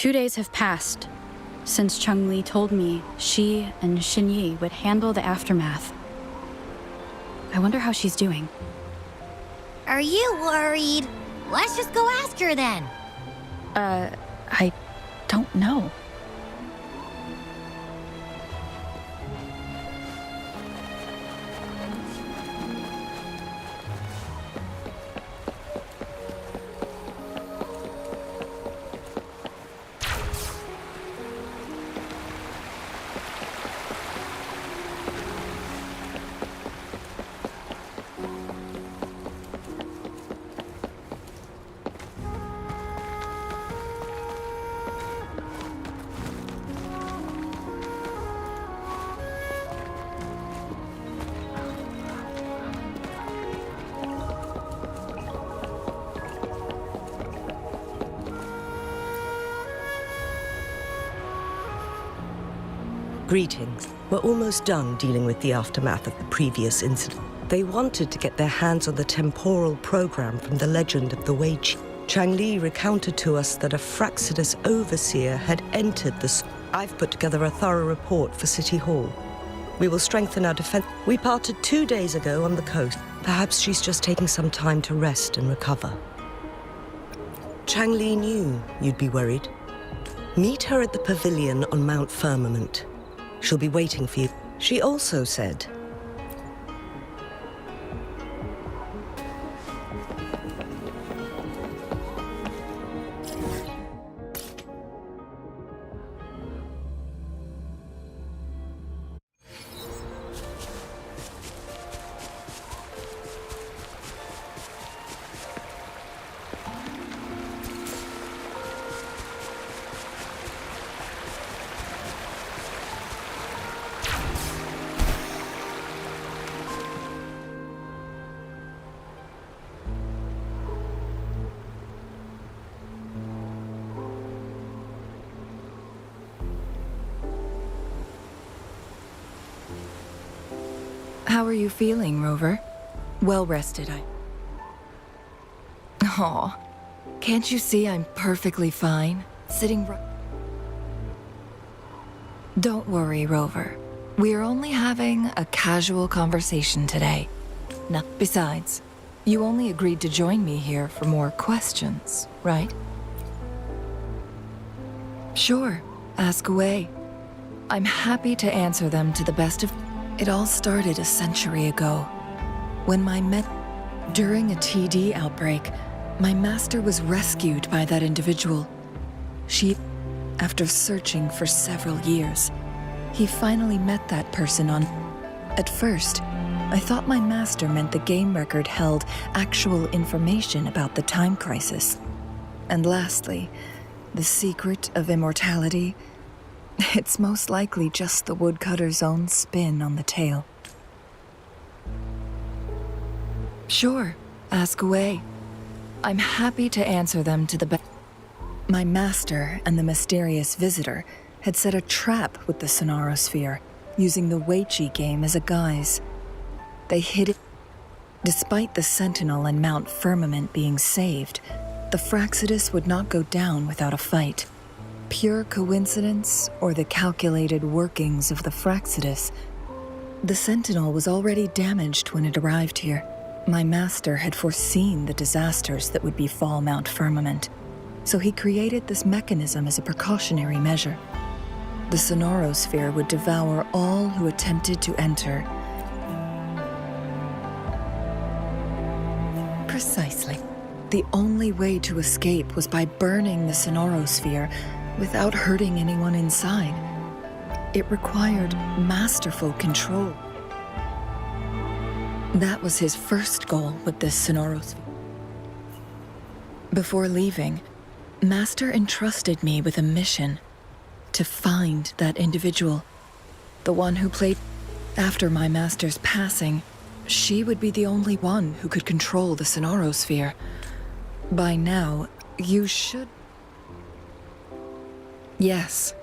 2 days have passed since Chun-Li told me she and Xinyi would handle the aftermath. I wonder how she's doing. Are you worried? Let's just go ask her then. I don't know. Greetings. We're almost done dealing with the aftermath of the previous incident. They wanted to get their hands on the temporal program from the legend of the Weiqi. Chang-Li recounted to us that a Fraxidus overseer had entered the... I've put together a thorough report for City Hall. We will strengthen our defense. We parted 2 days ago on the coast. Perhaps she's just taking some time to rest and recover. Chang-Li knew you'd be worried. Meet her at the pavilion on Mount Firmament. She'll be waiting for you. She also said... How are you feeling, Rover? Well rested, Aw, can't you see I'm perfectly fine? Sitting right... Don't worry, Rover. We're only having a casual conversation today. No. Besides, you only agreed to join me here for more questions, right? Sure, ask away. I'm happy to answer them to the best of... It all started a century ago, when during a TD outbreak, my master was rescued by that individual. After searching for several years, he finally met that person on... At first, I thought my master meant the game record held actual information about the time crisis. And lastly, the secret of immortality. It's most likely just the woodcutter's own spin on the tale. Sure, ask away. I'm happy to answer them to the best. My master and the mysterious visitor had set a trap with the Sonarosphere, using the Weiqi game as a guise. They hid it. Despite the Sentinel and Mount Firmament being saved, the Fraxidus would not go down without a fight. Pure coincidence or the calculated workings of the Fraxidus? The Sentinel was already damaged when it arrived here. My master had foreseen the disasters that would befall Mount Firmament, so he created this mechanism as a precautionary measure. The Sonarosphere would devour all who attempted to enter. Precisely. The only way to escape was by burning the Sonarosphere without hurting anyone inside. It required masterful control. That was his first goal with this Sonarosphere. Before leaving, Master entrusted me with a mission to find that individual, the one who played. After my master's passing, she would be the only one who could control the Sonarosphere. By now, you should... Yes.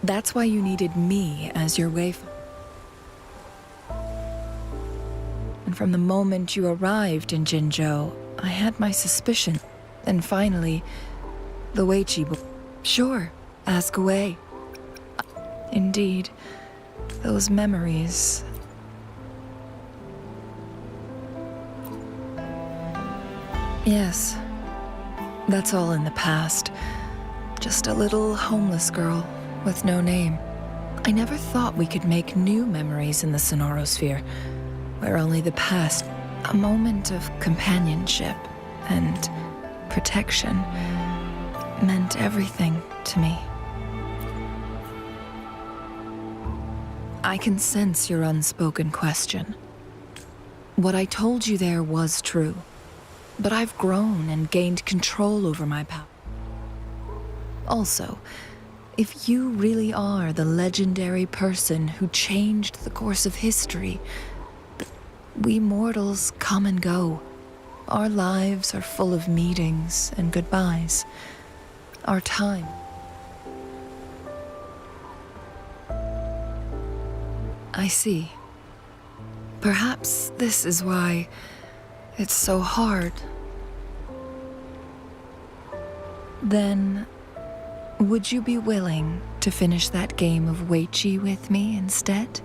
That's why you needed me as your wayfinder. And from the moment you arrived in Jinzhou, I had my suspicion. And finally, the Weiqi. Sure, ask away. Indeed, those memories. Yes, that's all in the past. Just a little homeless girl with no name. I never thought we could make new memories in the Sonorosphere, where only the past, a moment of companionship and protection, meant everything to me. I can sense your unspoken question. What I told you there was true, but I've grown and gained control over my power. Also, if you really are the legendary person who changed the course of history, we mortals come and go. Our lives are full of meetings and goodbyes. Our time. I see. Perhaps this is why it's so hard. Then, would you be willing to finish that game of Weiqi with me instead?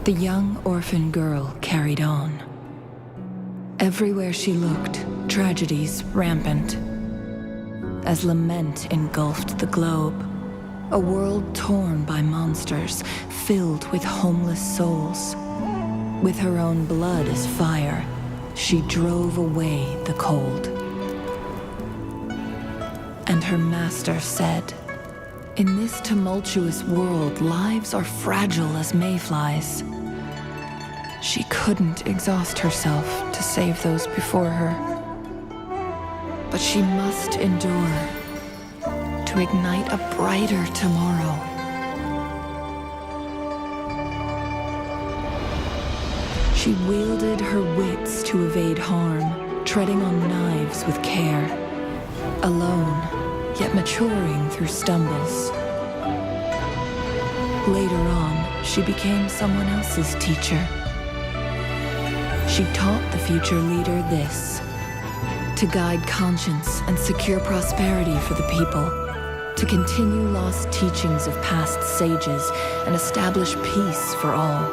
The young orphan girl carried on. Everywhere she looked, tragedies rampant. As lament engulfed the globe, a world torn by monsters, filled with homeless souls. With her own blood as fire, she drove away the cold. And her master said, "In this tumultuous world, lives are fragile as mayflies." She couldn't exhaust herself to save those before her. But she must endure to ignite a brighter tomorrow. She wielded her wits to evade harm, treading on knives with care. Alone, yet maturing through stumbles. Later on, she became someone else's teacher. She taught the future leader this: to guide conscience and secure prosperity for the people, to continue lost teachings of past sages and establish peace for all.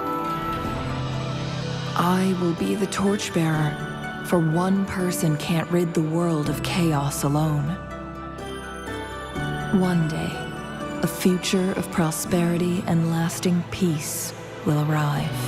I will be the torchbearer, for one person can't rid the world of chaos alone. One day, a future of prosperity and lasting peace will arrive.